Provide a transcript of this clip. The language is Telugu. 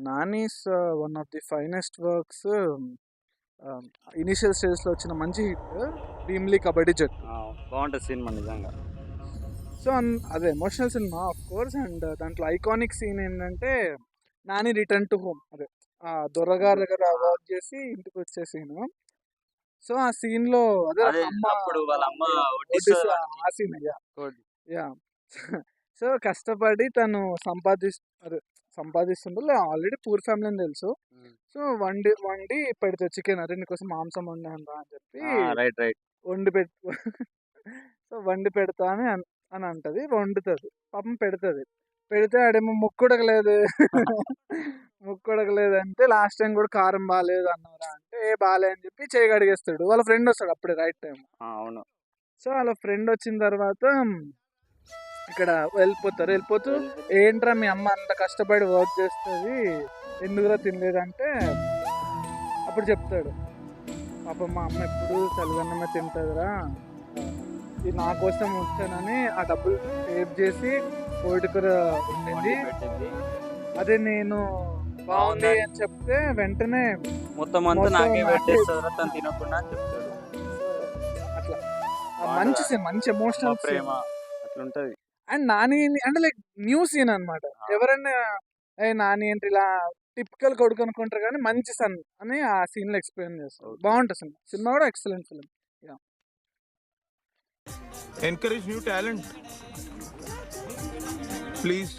'Nani's' one of the finest works. Initial స్టేజ్‌లో వచ్చిన మంచి హిట్ 'భీమిలి కబడ్డీ జట్టు.' బాగుంటుంది సినిమా నిజంగా. సో, అదే ఎమోషనల్ సినిమా ఆఫ్‌కోర్స్. అండ్ దాంట్లో ఐకానిక్ సీన్ ఏంటంటే, నాని రిటర్న్ టు హోమ్. అదే దొరగారి దగ్గర వర్క్ చేసి ఇంటికొచ్చే సీను. సో, ఆ సీన్‌లో అదే అదే అమ్మ అప్పుడు వాళ్ళ అమ్మ వడ్డిస్తది. వడ్డిస్తది ఆ సీన్. వానికి. యాహ్! సో, కష్టపడి తను అదే సంపాదిస్తుండు. ఆల్రెడీ పూర్ ఫ్యామిలీ అని తెలుసు. సో, వండి వండి పెడతది చికెన్. "అరే! నీకోసం మాంసం వండాను రా" అని చెప్పి రైట్ రైట్. వండి పెట్టు సో, వండి పెడతా అని అంటది. వండుతది. పాపం పెడతది. పెడితే ఆడేమో ముక్కుడకలేదు. ముక్కుడకలేదంటే లాస్ట్ టైమ్ కూడా కారం బాలేదు అన్నావురా అంటే, "ఏ బాలే" అని చెప్పి చెయ్యి కడిగేస్తాడు. వాళ్ళ ఫ్రెండ్ వస్తాడు అప్పుడే రైట్ టైమ్. అవును. సో, వాళ్ళ ఫ్రెండ్ వచ్చిన తర్వాత ఇక్కడ వెళ్ళిపోతారు. వెళ్ళిపోతూ, "ఏంట్రా మీ అమ్మ అంత కష్టపడి వర్క్ చేస్తది. ఎందుకురా తినలేదంటే" అప్పుడు చెప్తాడు, "పాపం మా అమ్మ ఎప్పుడు చలివన్నమే తింటదిరా. ఇది నా కోసం వచ్చానని ఆ డబ్బులు సేవ్ చేసి కోడికూర వండింది. అదే నేను బాగుంది అని చెప్తే వెంటనే మొత్తం అంతా మొత్తం నాకే నాకే పెట్టేస్తారా తను తినకుండా అని చెప్తాడు. అట్లా మంచి బాగుంటది. సీన్, మంచి అమ్మ ఎమోషనల్ ప్రేమ సీన్. అట్లుంటది. అండ్ నాని అంటే లైక్ న్యూ సీన్ అనమాట. ఎవరైనా ఏ నాని ఏంటి ఇలా టిపికల్ కొడుకు అనుకుంటారు కానీ మంచి సన్ అని ఆ సీన్ లో ఎక్స్ప్లెయిన్ చేస్తారు. బాగుంటుంది సినిమా. సినిమా కూడా excellent film. Encourage new talent. Please